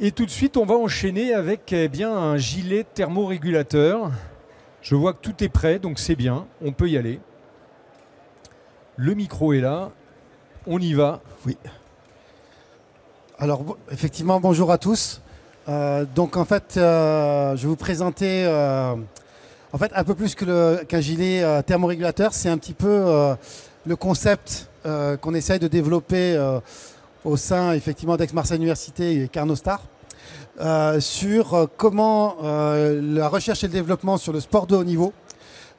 Et tout de suite, on va enchaîner avec bien un gilet thermorégulateur. Je vois que tout est prêt, donc c'est bien, on peut y aller. Le micro est là, on y va. Oui. Alors, effectivement, bonjour à tous. Donc, en fait, je vais vous présenter un peu plus qu'un gilet thermorégulateur. C'est un petit peu le concept qu'on essaye de développer au sein, effectivement, d'Aix-Marseille Université et Carnot Star. Sur comment la recherche et le développement sur le sport de haut niveau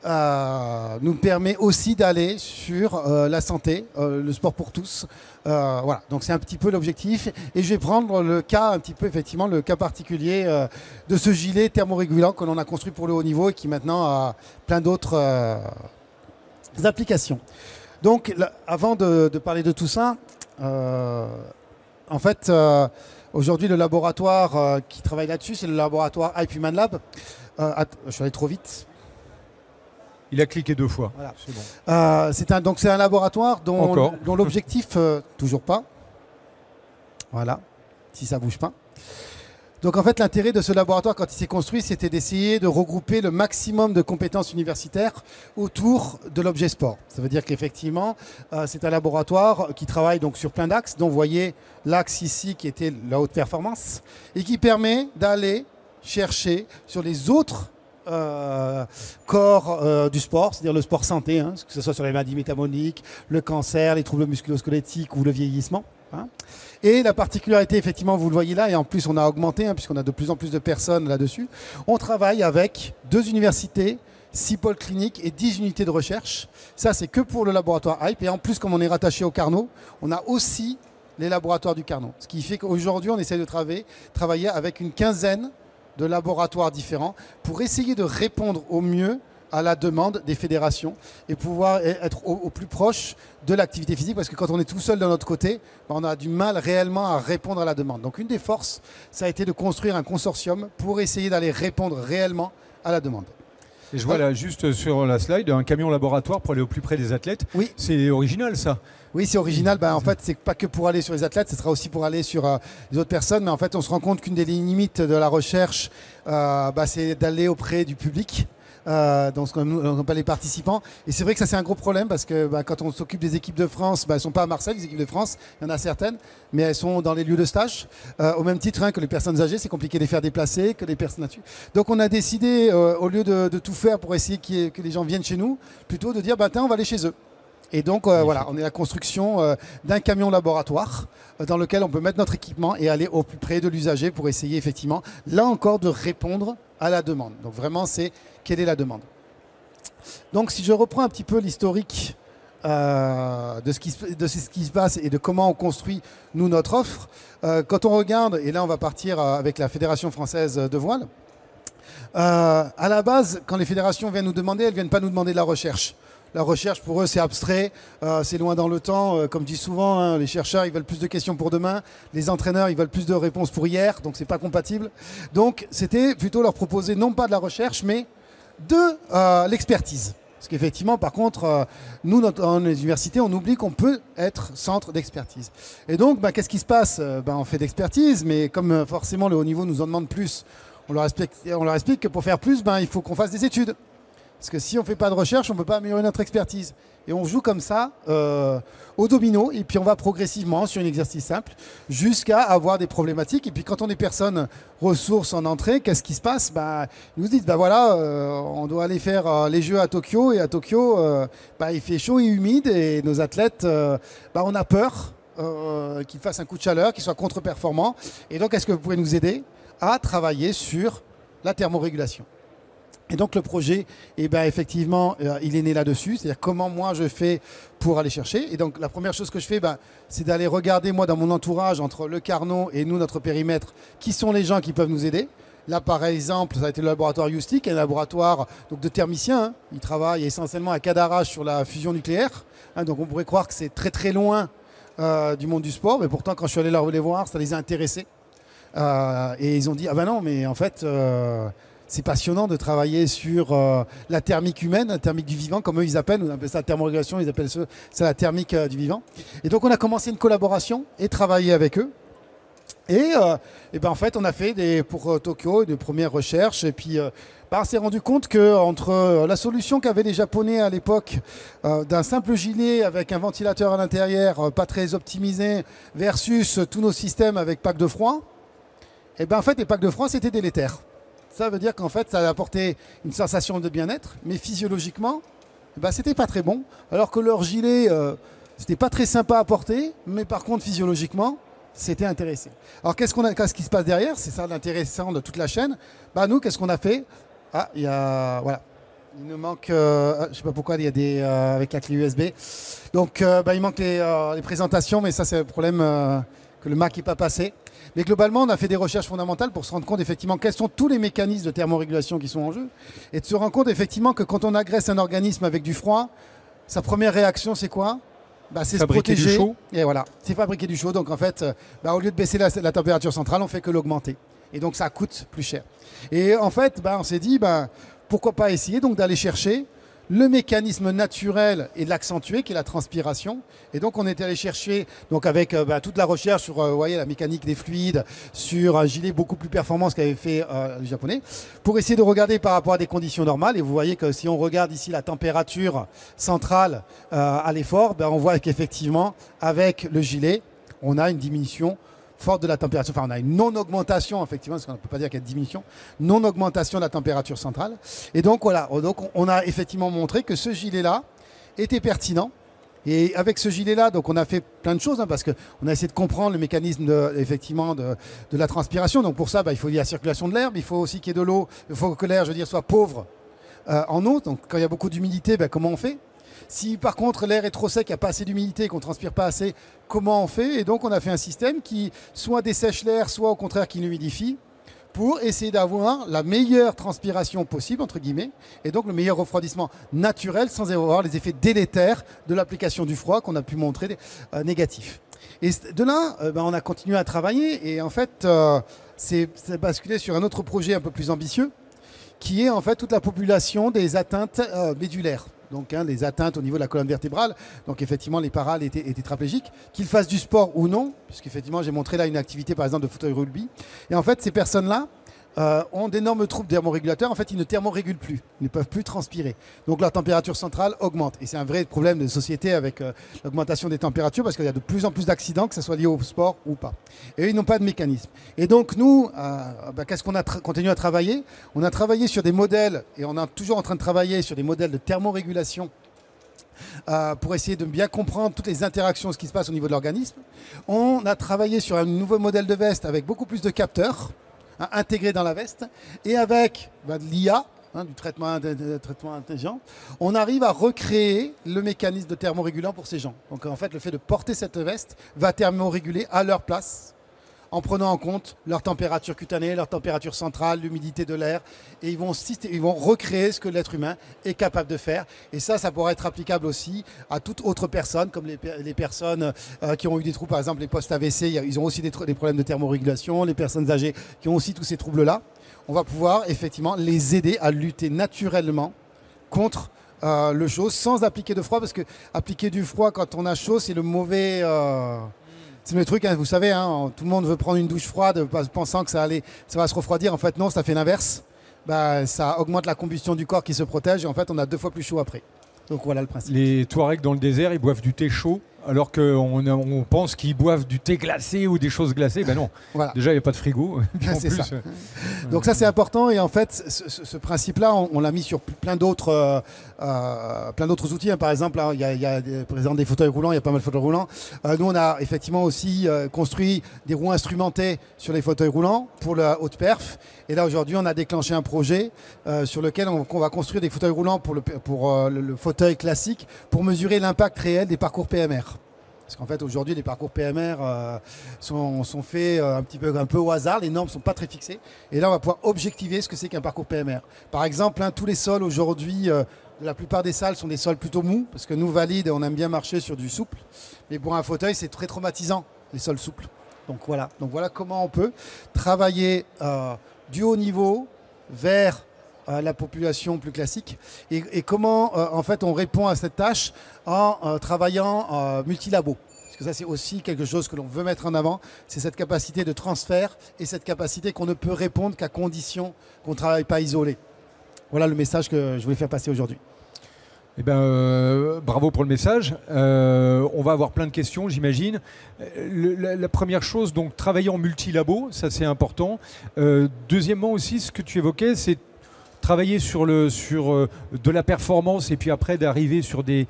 nous permet aussi d'aller sur la santé, le sport pour tous. Voilà, donc c'est un petit peu l'objectif. Et je vais prendre le cas, un petit peu effectivement, le cas particulier de ce gilet thermorégulant que l'on a construit pour le haut niveau et qui maintenant a plein d'autres applications. Donc, avant de parler de tout ça, en fait, aujourd'hui, le laboratoire qui travaille là-dessus, c'est le laboratoire Hype Human Lab. Je suis allé trop vite. Il a cliqué 2 fois. Voilà. C'est bon. Donc c'est un laboratoire dont l'objectif, toujours pas. Voilà, si ça bouge pas. Donc en fait, l'intérêt de ce laboratoire, quand il s'est construit, c'était d'essayer de regrouper le maximum de compétences universitaires autour de l'objet sport. Ça veut dire qu'effectivement, c'est un laboratoire qui travaille donc sur plein d'axes, dont vous voyez l'axe ici qui était la haute performance, et qui permet d'aller chercher sur les autres corps du sport, c'est-à-dire le sport santé, hein, que ce soit sur les maladies métaboliques, le cancer, les troubles musculo-squelettiques ou le vieillissement. Hein. Et la particularité, effectivement, vous le voyez là, et en plus on a augmenté, hein, puisqu'on a de plus en plus de personnes là-dessus, on travaille avec 2 universités, 6 pôles cliniques et 10 unités de recherche. Ça, c'est que pour le laboratoire Hype. Et en plus, comme on est rattaché au Carnot, on a aussi les laboratoires du Carnot. Ce qui fait qu'aujourd'hui, on essaie de travailler avec une quinzaine de laboratoires différents pour essayer de répondre au mieux à la demande des fédérations et pouvoir être au plus proche de l'activité physique, parce que quand on est tout seul de notre côté, on a du mal réellement à répondre à la demande. Donc une des forces, ça a été de construire un consortium pour essayer d'aller répondre réellement à la demande. Et je vois là, juste sur la slide, un camion laboratoire pour aller au plus près des athlètes. Oui. C'est original, ça. Oui, c'est original. En fait, c'est pas que pour aller sur les athlètes, ce sera aussi pour aller sur les autres personnes. Mais en fait, on se rend compte qu'une des limites de la recherche, c'est d'aller auprès du public. Donc, ce qu'on appelle les participants. Et c'est vrai que ça, c'est un gros problème parce que quand on s'occupe des équipes de France, elles ne sont pas à Marseille, les équipes de France. Il y en a certaines, mais elles sont dans les lieux de stage. Au même titre que les personnes âgées, c'est compliqué de les faire déplacer, que les personnes là-dessus. Donc, on a décidé, au lieu de tout faire pour essayer que les gens viennent chez nous, plutôt de dire, on va aller chez eux. Et donc, voilà, on est à la construction d'un camion laboratoire dans lequel on peut mettre notre équipement et aller au plus près de l'usager pour essayer, effectivement, là encore, de répondre à la demande. Donc, vraiment, c'est quelle est la demande. Donc, si je reprends un petit peu l'historique de ce qui se passe et de comment on construit, nous, notre offre, quand on regarde, et là, on va partir avec la Fédération française de voile, à la base, quand les fédérations viennent nous demander, elles ne viennent pas nous demander de la recherche. La recherche, pour eux, c'est abstrait, c'est loin dans le temps. Comme je dis souvent, hein, les chercheurs, ils veulent plus de questions pour demain. Les entraîneurs, ils veulent plus de réponses pour hier. Donc, ce n'est pas compatible. Donc, c'était plutôt leur proposer non pas de la recherche, mais de l'expertise. Parce qu'effectivement, par contre, nous, dans les universités, on oublie qu'on peut être centre d'expertise. Et donc, qu'est-ce qui se passe? On fait d'expertise, mais comme forcément le haut niveau nous en demande plus, on leur explique que pour faire plus, il faut qu'on fasse des études. Parce que si on ne fait pas de recherche, on ne peut pas améliorer notre expertise. Et on joue comme ça au domino, et puis on va progressivement sur un exercice simple jusqu'à avoir des problématiques. Et puis quand on est personne ressources en entrée, qu'est-ce qui se passe? Ils nous disent, on doit aller faire les Jeux à Tokyo. Et à Tokyo, il fait chaud et humide. Et nos athlètes, on a peur qu'ils fassent un coup de chaleur, qu'ils soient contre-performants. Et donc, est-ce que vous pouvez nous aider à travailler sur la thermorégulation? Et donc le projet, effectivement, il est né là-dessus, c'est-à-dire comment moi je fais pour aller chercher. Et donc la première chose que je fais, c'est d'aller regarder moi dans mon entourage, entre le Carnot et nous, notre périmètre, qui sont les gens qui peuvent nous aider. Là, par exemple, ça a été le laboratoire Youstic, un laboratoire donc, de thermiciens. Hein. Il travaille essentiellement à Cadarache sur la fusion nucléaire. Hein, donc on pourrait croire que c'est très très loin du monde du sport, mais pourtant quand je suis allé les voir, ça les a intéressés. Et ils ont dit, non, mais en fait... c'est passionnant de travailler sur la thermique humaine, la thermique du vivant, comme eux ils appellent. On appelle ça la thermorégulation, ils appellent ça la thermique du vivant. Et donc on a commencé une collaboration et travaillé avec eux. Et ben en fait, on a fait pour Tokyo de premières recherches. Et puis, on s'est rendu compte que entre la solution qu'avaient les Japonais à l'époque d'un simple gilet avec un ventilateur à l'intérieur, pas très optimisé, versus tous nos systèmes avec pack de froid, et ben en fait, les packs de froid, c'était délétère. Ça veut dire qu'en fait, ça a apporté une sensation de bien-être, mais physiologiquement, ben, c'était pas très bon. Alors que leur gilet, c'était pas très sympa à porter, mais par contre, physiologiquement, c'était intéressant. Alors, qu'est-ce qui se passe derrière? C'est ça l'intéressant de toute la chaîne. Bah, nous, qu'est-ce qu'on a fait? Ah, il y a... Voilà. Il nous manque... je ne sais pas pourquoi, il y a des... avec la clé USB. Donc, il manque les présentations, mais ça, c'est un problème que le Mac n'est pas passé. Mais globalement, on a fait des recherches fondamentales pour se rendre compte, effectivement, quels sont tous les mécanismes de thermorégulation qui sont en jeu. Et de se rendre compte, effectivement, que quand on agresse un organisme avec du froid, sa première réaction, c'est quoi? C'est se protéger. Du chaud. Et voilà, c'est fabriquer du chaud. Donc en fait, au lieu de baisser la température centrale, on fait que l'augmenter. Et donc ça coûte plus cher. Et en fait, on s'est dit, pourquoi pas essayer donc d'aller chercher le mécanisme naturel et de l'accentuer, qui est la transpiration. Et donc on est allé chercher, donc avec toute la recherche sur la mécanique des fluides, sur un gilet beaucoup plus performant, ce qu'avaient fait les Japonais, pour essayer de regarder par rapport à des conditions normales. Et vous voyez que si on regarde ici la température centrale à l'effort, on voit qu'effectivement, avec le gilet, on a une diminution forte de la température. Enfin, on a une non-augmentation, effectivement, parce qu'on ne peut pas dire qu'il y a une diminution, non-augmentation de la température centrale. Et donc, voilà, on a effectivement montré que ce gilet-là était pertinent. Et avec ce gilet-là, donc on a fait plein de choses, parce qu'on a essayé de comprendre le mécanisme de la transpiration. Donc pour ça, il faut la circulation de l'air, mais il faut aussi qu'il y ait de l'eau. Il faut que l'air, soit pauvre en eau. Donc quand il y a beaucoup d'humidité, comment on fait? Si par contre l'air est trop sec, il n'y a pas assez d'humidité, qu'on ne transpire pas assez, comment on fait? Et donc on a fait un système qui soit dessèche l'air, soit au contraire qui l'humidifie, pour essayer d'avoir la meilleure transpiration possible, entre guillemets, et donc le meilleur refroidissement naturel sans avoir les effets délétères de l'application du froid qu'on a pu montrer négatifs. Et de là, on a continué à travailler, et en fait, c'est basculé sur un autre projet un peu plus ambitieux, qui est en fait toute la population des atteintes médulaires. Donc les atteintes au niveau de la colonne vertébrale, donc effectivement les parales étaient tétraplégiques, qu'ils fassent du sport ou non, puisqu'effectivement j'ai montré là une activité par exemple de fauteuil rugby. Et en fait ces personnes-là ont d'énormes troubles thermorégulateurs. En fait ils ne thermorégulent plus, ils ne peuvent plus transpirer. Donc leur température centrale augmente. Et c'est un vrai problème de société avec l'augmentation des températures, parce qu'il y a de plus en plus d'accidents, que ce soit lié au sport ou pas. Et eux, ils n'ont pas de mécanisme. Et donc nous, qu'est-ce qu'on a continué à travailler? On a travaillé sur des modèles, et on est toujours en train de travailler sur des modèles de thermorégulation pour essayer de bien comprendre toutes les interactions, ce qui se passe au niveau de l'organisme. On a travaillé sur un nouveau modèle de veste avec beaucoup plus de capteurs intégrés dans la veste, et avec de l'IA, du traitement intelligent, on arrive à recréer le mécanisme de thermorégulant pour ces gens. Donc en fait, le fait de porter cette veste va thermoréguler à leur place, en prenant en compte leur température cutanée, leur température centrale, l'humidité de l'air, et ils vont recréer ce que l'être humain est capable de faire. Et ça pourrait être applicable aussi à toute autre personne, comme les personnes qui ont eu des troubles, par exemple les post-AVC, ils ont aussi des problèmes de thermorégulation, les personnes âgées qui ont aussi tous ces troubles-là. On va pouvoir effectivement les aider à lutter naturellement contre le chaud, sans appliquer de froid, parce que appliquer du froid quand on a chaud, c'est le mauvais... C'est le truc, vous savez, tout le monde veut prendre une douche froide pensant que ça va se refroidir. En fait, non, ça fait l'inverse. Ça augmente la combustion du corps qui se protège, et en fait, on a 2 fois plus chaud après. Donc voilà le principe. Les Touaregs dans le désert, ils boivent du thé chaud, alors qu'on pense qu'ils boivent du thé glacé ou des choses glacées. Ben non, voilà. Déjà, il n'y a pas de frigo. C'est ça. Donc ça, c'est important. Et en fait, ce principe-là, on l'a mis sur plein d'autres outils. Par exemple, il y a par exemple, des fauteuils roulants, il y a pas mal de fauteuils roulants. Nous, on a effectivement aussi construit des roues instrumentées sur les fauteuils roulants pour la haute perf. Et là, aujourd'hui, on a déclenché un projet sur lequel on va construire des fauteuils roulants pour le fauteuil classique, pour mesurer l'impact réel des parcours PMR. Parce qu'en fait, aujourd'hui, les parcours PMR sont faits un peu au hasard. Les normes ne sont pas très fixées. Et là, on va pouvoir objectiver ce que c'est qu'un parcours PMR. Par exemple, tous les sols aujourd'hui, la plupart des salles sont des sols plutôt mous, parce que nous, valides, on aime bien marcher sur du souple. Mais pour un fauteuil, c'est très traumatisant, les sols souples. Donc voilà comment on peut travailler du haut niveau vers la population plus classique, et comment en fait on répond à cette tâche en travaillant multilabo. parce que ça c'est aussi quelque chose que l'on veut mettre en avant, c'est cette capacité de transfert et cette capacité qu'on ne peut répondre qu'à condition qu'on ne travaille pas isolé. Voilà le message que je voulais faire passer aujourd'hui. Eh ben, bravo pour le message. On va avoir plein de questions, j'imagine. La première chose, donc travailler en multilabo, ça c'est important. Deuxièmement aussi, ce que tu évoquais, c'est travailler sur de la performance et puis après d'arriver sur des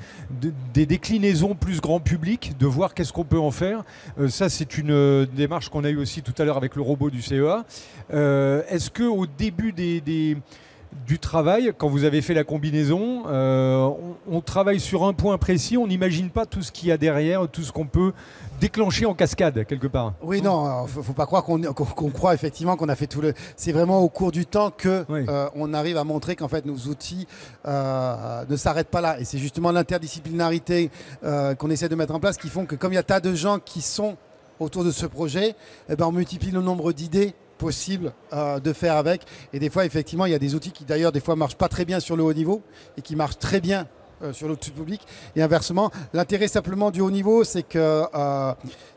déclinaisons plus grand public, de voir qu'est-ce qu'on peut en faire. Ça, c'est une démarche qu'on a eue aussi tout à l'heure avec le robot du CEA. Est-ce qu'au début du travail, quand vous avez fait la combinaison, on travaille sur un point précis, on n'imagine pas tout ce qu'il y a derrière, tout ce qu'on peut déclencher en cascade quelque part. Oui, non, faut pas croire qu'on croit effectivement qu'on a fait tout le. C'est vraiment au cours du temps que Oui. on arrive à montrer qu'en fait nos outils ne s'arrêtent pas là. Et c'est justement l'interdisciplinarité qu'on essaie de mettre en place qui font que comme il y a tas de gens qui sont autour de ce projet, eh ben, on multiplie le nombre d'idées possible de faire avec, et des fois effectivement il y a des outils qui d'ailleurs des fois marchent pas très bien sur le haut niveau et qui marchent très bien sur le public, et inversement. L'intérêt simplement du haut niveau, c'est que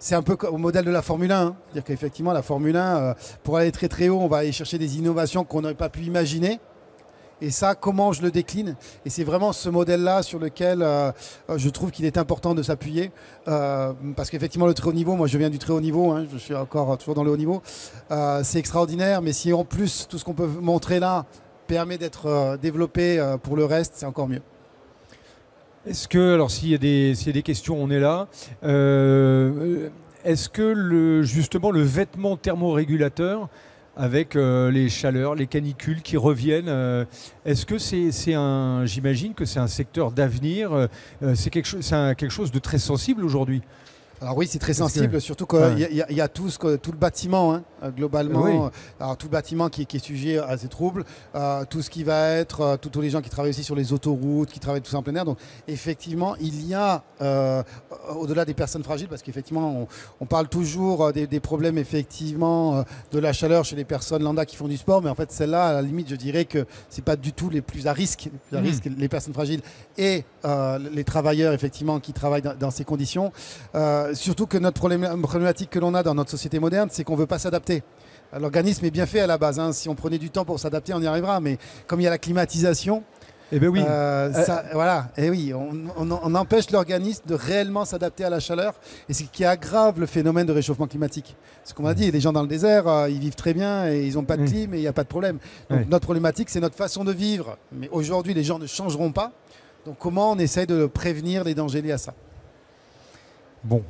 c'est un peu au modèle de la Formule 1, hein. C'est-à-dire qu'effectivement la Formule 1 pour aller très très haut, on va aller chercher des innovations qu'on n'aurait pas pu imaginer. Et ça, comment je le décline? Et c'est vraiment ce modèle-là sur lequel je trouve qu'il est important de s'appuyer. Parce qu'effectivement, le très haut niveau, moi je viens du très haut niveau, hein, je suis encore toujours dans le haut niveau, c'est extraordinaire. Mais si en plus, tout ce qu'on peut montrer là permet d'être développé pour le reste, c'est encore mieux. Est-ce que, alors s'il y a des questions, on est là. Est-ce que justement le vêtement thermorégulateur, avec les chaleurs, les canicules qui reviennent, est-ce que j'imagine que c'est un secteur d'avenir, c'est quelque chose de très sensible aujourd'hui? Alors oui, c'est très sensible, surtout qu'il y a tout le bâtiment, hein, globalement. Oui. Alors tout le bâtiment qui est sujet à ces troubles, tout ce qui va être, tous les gens qui travaillent aussi sur les autoroutes, qui travaillent tout ça en plein air. Donc effectivement, il y a, au-delà des personnes fragiles, parce qu'effectivement, on parle toujours des problèmes effectivement de la chaleur chez les personnes lambda qui font du sport, mais en fait celle-là, à la limite, je dirais que c'est pas du tout les plus à risque. Les personnes fragiles et les travailleurs effectivement qui travaillent dans ces conditions. Surtout que notre problématique que l'on a dans notre société moderne, c'est qu'on ne veut pas s'adapter. L'organisme est bien fait à la base, hein. Si on prenait du temps pour s'adapter, on y arrivera. Mais comme il y a la climatisation, eh ben oui. voilà, et oui, on empêche l'organisme de réellement s'adapter à la chaleur, et c'est ce qui aggrave le phénomène de réchauffement climatique. Ce qu'on a dit, les gens dans le désert, ils vivent très bien et ils n'ont pas de clim et il n'y a pas de problème. Donc notre problématique, c'est notre façon de vivre. Mais aujourd'hui, les gens ne changeront pas. Donc comment on essaye de prévenir les dangers liés à ça? Bon,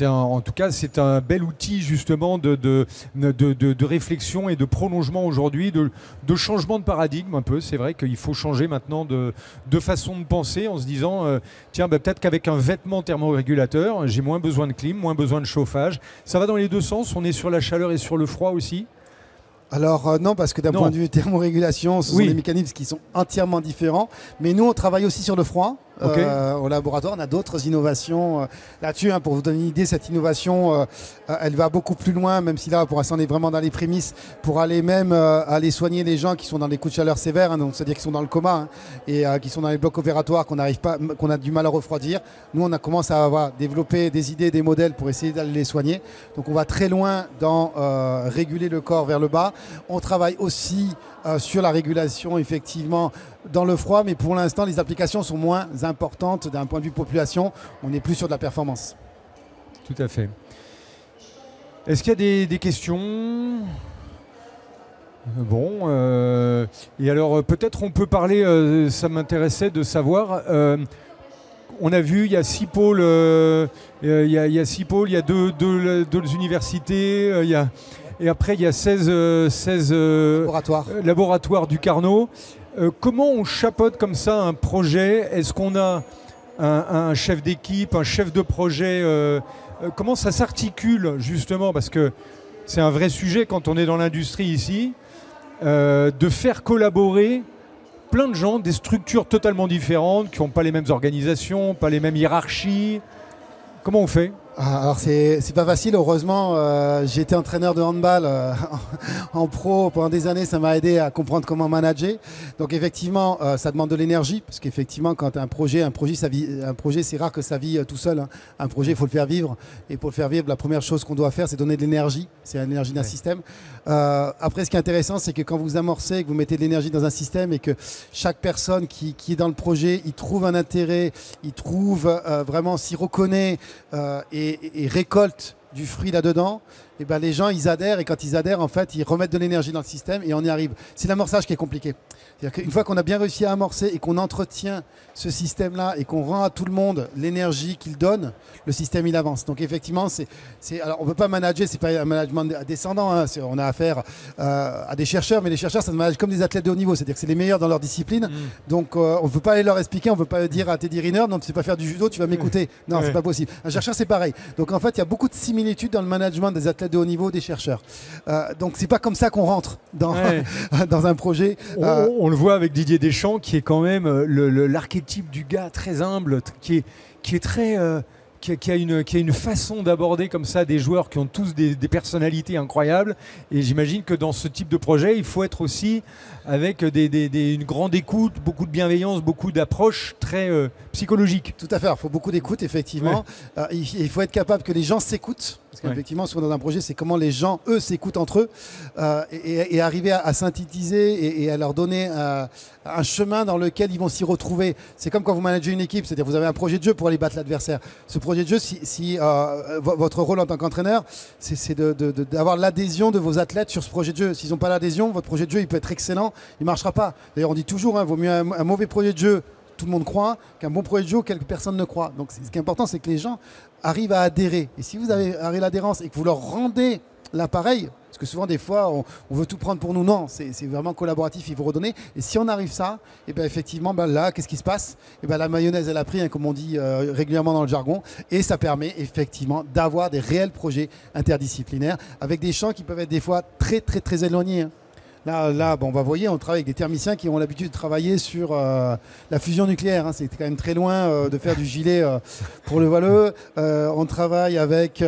en tout cas, c'est un bel outil justement de réflexion et de prolongement aujourd'hui, de changement de paradigme un peu. C'est vrai qu'il faut changer maintenant de façon de penser en se disant, tiens, peut-être qu'avec un vêtement thermorégulateur, j'ai moins besoin de clim, moins besoin de chauffage. Ça va dans les deux sens, on est sur la chaleur et sur le froid aussi. Alors non, parce que d'un point de vue thermorégulation, ce sont des mécanismes qui sont entièrement différents. Mais nous, on travaille aussi sur le froid. Au laboratoire, on a d'autres innovations là-dessus, hein. Pour vous donner une idée, cette innovation, elle va beaucoup plus loin, même si là, pour l'instant, on est vraiment dans les prémices, pour aller même aller soigner les gens qui sont dans des coups de chaleur sévères, hein, donc c'est-à-dire qui sont dans le coma, hein, et qui sont dans les blocs opératoires, qu'on a du mal à refroidir. Nous, on a commencé à développer des idées, des modèles pour essayer d'aller les soigner. Donc on va très loin dans réguler le corps vers le bas. On travaille aussi sur la régulation effectivement dans le froid, mais pour l'instant les applications sont moins importantes d'un point de vue population. On est plus sur de la performance. Tout à fait. Est-ce qu'il y a des questions? Bon, et alors peut-être on peut parler, ça m'intéressait de savoir, on a vu, il y a 6 pôles, il y a 6 pôles, il y a deux universités, et après il y a 16 laboratoires du Carnot. Comment on chapeaute comme ça un projet? Est-ce qu'on a un chef d'équipe, un chef de projet? Comment ça s'articule justement? Parce que c'est un vrai sujet quand on est dans l'industrie ici, de faire collaborer plein de gens, des structures totalement différentes, qui n'ont pas les mêmes organisations, pas les mêmes hiérarchies. Comment on fait? Alors c'est pas facile, heureusement j'ai été entraîneur de handball en pro pendant des années, ça m'a aidé à comprendre comment manager. Donc effectivement ça demande de l'énergie, parce qu'effectivement quand tu as un projet c'est rare que ça vit tout seul, hein. Un projet il faut le faire vivre, et pour le faire vivre la première chose qu'on doit faire c'est donner de l'énergie, c'est l'énergie d'un système. Après ce qui est intéressant c'est que quand vous amorcez, que vous mettez de l'énergie dans un système et que chaque personne qui est dans le projet, il trouve un intérêt, il trouve vraiment s'y reconnaît et récolte du fruit là-dedans, et ben les gens ils adhèrent, et quand ils adhèrent en fait ils remettent de l'énergie dans le système et on y arrive. C'est l'amorçage qui est compliqué. C'est-à-dire qu'une fois qu'on a bien réussi à amorcer et qu'on entretient ce système-là et qu'on rend à tout le monde l'énergie qu'il donne, le système il avance. Donc effectivement, alors on ne peut pas manager, c'est pas un management descendant, hein. On a affaire à des chercheurs, mais les chercheurs ça se manage comme des athlètes de haut niveau, c'est-à-dire que c'est les meilleurs dans leur discipline. Donc on ne peut pas aller leur expliquer, on ne peut pas dire à Teddy Riner, non tu ne sais pas faire du judo, tu vas m'écouter. Non, c'est pas possible. Un chercheur c'est pareil. Donc en fait il y a beaucoup de similitudes dans le management des athlètes de haut niveau, des chercheurs. Donc c'est pas comme ça qu'on rentre dans, dans un projet. On le voit avec Didier Deschamps, qui est quand même l'archétype du gars très humble, qui est très, qui a une façon d'aborder comme ça des joueurs qui ont tous des personnalités incroyables. Et j'imagine que dans ce type de projet, il faut être aussi avec une grande écoute, beaucoup de bienveillance, beaucoup d'approches très psychologiques. Tout à fait, il faut beaucoup d'écoute, effectivement. Il faut être capable que les gens s'écoutent. Parce qu'effectivement, souvent dans un projet, c'est comment les gens, eux, s'écoutent entre eux et arriver à synthétiser et à leur donner un chemin dans lequel ils vont s'y retrouver. C'est comme quand vous managez une équipe, c'est-à-dire vous avez un projet de jeu pour aller battre l'adversaire. Ce projet de jeu, si votre rôle en tant qu'entraîneur, c'est d'avoir l'adhésion de vos athlètes sur ce projet de jeu. S'ils n'ont pas l'adhésion, votre projet de jeu, il peut être excellent, il ne marchera pas. D'ailleurs, on dit toujours, vaut mieux un mauvais projet de jeu, tout le monde croit, qu'un bon projet de jeu, quelques personnes ne croient. Donc ce qui est important, c'est que les gens arrivent à adhérer. Et si vous avez l'adhérence et que vous leur rendez l'appareil, parce que souvent des fois on veut tout prendre pour nous, non, c'est vraiment collaboratif, il faut redonner. Et si on arrive ça, et ben effectivement là, qu'est-ce qui se passe? Et ben la mayonnaise elle a pris, hein, comme on dit régulièrement dans le jargon, et ça permet effectivement d'avoir des réels projets interdisciplinaires avec des champs qui peuvent être des fois très très très éloignés, hein. Là bon, vous voyez, on travaille avec des thermiciens qui ont l'habitude de travailler sur la fusion nucléaire, hein. C'est quand même très loin de faire du gilet pour le voileux. On travaille avec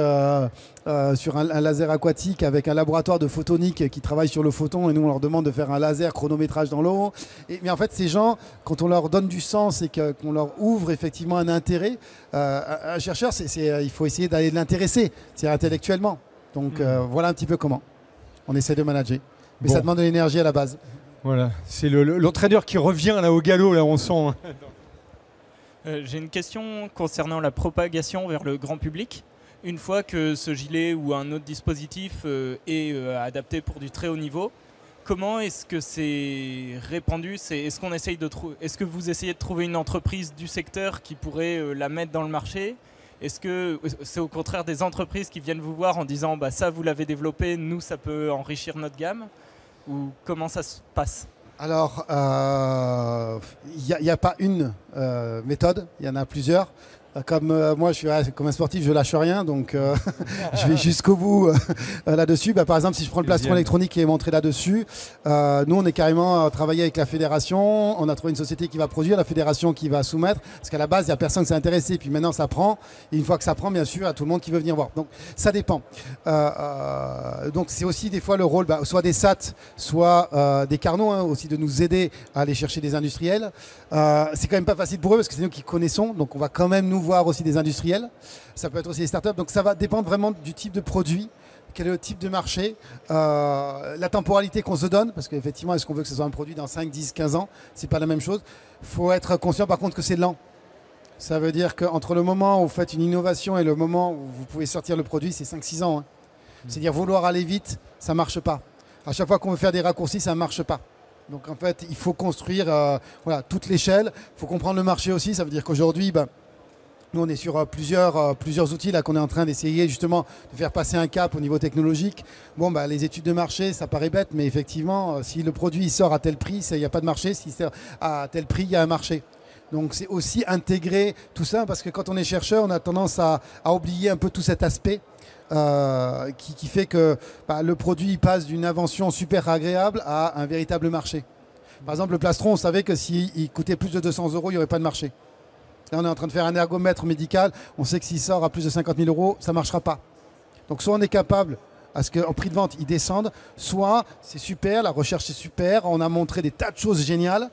sur un laser aquatique avec un laboratoire de photonique qui travaille sur le photon, et nous on leur demande de faire un laser chronométrage dans l'eau. Mais en fait ces gens, quand on leur donne du sens et qu'on leur ouvre effectivement un intérêt, un chercheur il faut essayer d'aller l'intéresser, c'est-à-dire intellectuellement. Donc voilà un petit peu comment on essaie de manager. Mais ça demande de l'énergie à la base. Voilà, c'est l'entraîneur qui revient là au galop, là on sent. J'ai une question concernant la propagation vers le grand public. Une fois que ce gilet ou un autre dispositif est adapté pour du très haut niveau, comment est-ce que c'est répandu? Est-ce que vous essayez de trouver une entreprise du secteur qui pourrait la mettre dans le marché? Est-ce que c'est au contraire des entreprises qui viennent vous voir en disant bah, ça vous l'avez développé, nous ça peut enrichir notre gamme? Ou comment ça se passe? Alors, il n'y a pas une méthode, il y en a plusieurs. Comme moi, comme un sportif, je lâche rien, donc je vais jusqu'au bout là-dessus. Par exemple, si je prends le plastron électronique qui est montré là-dessus, nous, on est carrément travaillé avec la fédération. On a trouvé une société qui va produire, la fédération qui va soumettre, parce qu'à la base, il n'y a personne qui s'est intéressé. Puis maintenant, ça prend. Et une fois que ça prend, bien sûr, il y a tout le monde qui veut venir voir. Donc, ça dépend. Donc, c'est aussi des fois le rôle, soit des SAT, soit des Carnot, hein, aussi de nous aider à aller chercher des industriels. C'est quand même pas facile pour eux, parce que c'est nous qui connaissons. Donc, on va quand même nous voir aussi des industriels, ça peut être aussi des startups, donc ça va dépendre vraiment du type de produit, quel est le type de marché, la temporalité qu'on se donne, parce qu'effectivement, est-ce qu'on veut que ce soit un produit dans 5, 10, 15 ans, c'est pas la même chose. Il faut être conscient par contre que c'est lent. Ça veut dire qu'entre le moment où vous faites une innovation et le moment où vous pouvez sortir le produit, c'est 5-6 ans, hein. C'est-à-dire vouloir aller vite, ça marche pas. À chaque fois qu'on veut faire des raccourcis, ça marche pas. Donc en fait, il faut construire toute l'échelle, il faut comprendre le marché aussi, ça veut dire qu'aujourd'hui, nous, on est sur plusieurs outils là qu'on est en train d'essayer justement de faire passer un cap au niveau technologique. Bon, les études de marché, ça paraît bête, mais effectivement, si le produit il sort à tel prix, il n'y a pas de marché. Si c'est à tel prix, il y a un marché. Donc, c'est aussi intégrer tout ça, parce que quand on est chercheur, on a tendance à oublier un peu tout cet aspect qui fait que le produit il passe d'une invention super agréable à un véritable marché. Par exemple, le plastron, on savait que s'il coûtait plus de 200 €, il n'y aurait pas de marché. Là, on est en train de faire un ergomètre médical. On sait que s'il sort à plus de 50 000 €, ça ne marchera pas. Donc, soit on est capable à ce qu'en prix de vente, il descende, soit c'est super, la recherche est super, on a montré des tas de choses géniales,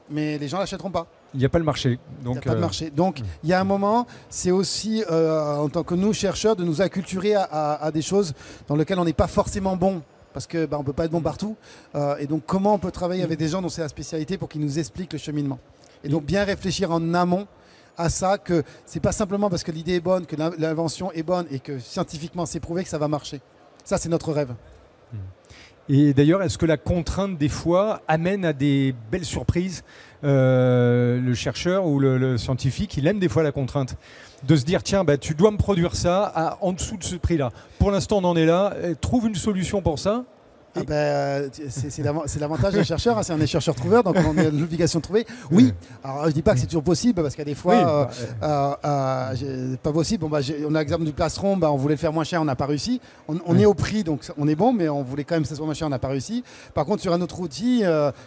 mais les gens ne l'achèteront pas. Il n'y a pas le marché. Il n'y a pas de marché. Donc, il y a un moment, c'est aussi, en tant que nous, chercheurs, de nous acculturer à des choses dans lesquelles on n'est pas forcément bon. Parce qu'on ne peut pas être bon partout. Et donc, comment on peut travailler avec des gens dont c'est la spécialité pour qu'ils nous expliquent le cheminement. Et donc, bien réfléchir en amont à ça, que ce n'est pas simplement parce que l'idée est bonne, que l'invention est bonne et que scientifiquement c'est prouvé que ça va marcher. Ça, c'est notre rêve. Et d'ailleurs, est-ce que la contrainte, des fois, amène à des belles surprises? Le chercheur ou le scientifique, il aime des fois la contrainte. De se dire, tiens, tu dois me produire ça en dessous de ce prix-là. Pour l'instant, on en est là. Trouve une solution pour ça. C'est l'avantage des chercheurs, hein, c'est un des chercheurs-trouveurs, donc on a l'obligation de trouver. Oui, alors je ne dis pas que c'est toujours possible, parce qu'il y a des fois, pas possible. Bon, on a l'exemple du plastron, on voulait le faire moins cher, on n'a pas réussi. On est au prix, donc on est bon, mais on voulait quand même que ça soit moins cher, on n'a pas réussi. Par contre, sur un autre outil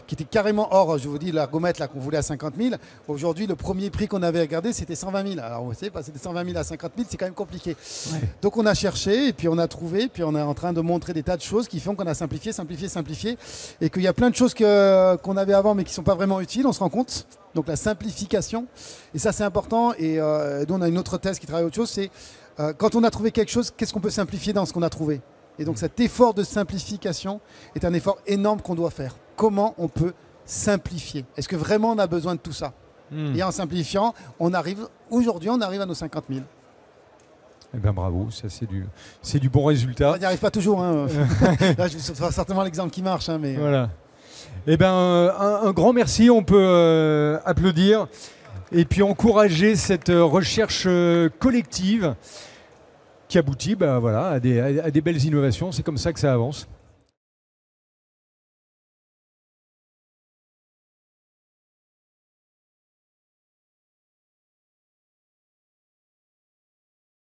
qui était carrément hors, je vous dis, l'ergomètre qu'on voulait à 50 000, aujourd'hui, le premier prix qu'on avait regardé, c'était 120 000. Alors, vous savez, passer de 120 000 à 50 000, c'est quand même compliqué. Ouais. Donc, on a cherché, et puis on a trouvé, puis on est en train de montrer des tas de choses qui font qu'on a simplifié, et qu'il y a plein de choses qu'on avait avant mais qui ne sont pas vraiment utiles, on se rend compte. Donc la simplification, et ça c'est important, et nous on a une autre thèse qui travaille autre chose, c'est quand on a trouvé quelque chose, qu'est-ce qu'on peut simplifier dans ce qu'on a trouvé. Et donc cet effort de simplification est un effort énorme qu'on doit faire. Comment on peut simplifier? Est-ce que vraiment on a besoin de tout ça? Et en simplifiant, aujourd'hui on arrive à nos 50 000. Eh bien bravo, ça c'est du bon résultat. On n'y arrive pas toujours. Hein. Là, je vous ferai certainement l'exemple qui marche. Hein, mais... Voilà. Eh bien, un grand merci, on peut applaudir et puis encourager cette recherche collective qui aboutit à des belles innovations. C'est comme ça que ça avance.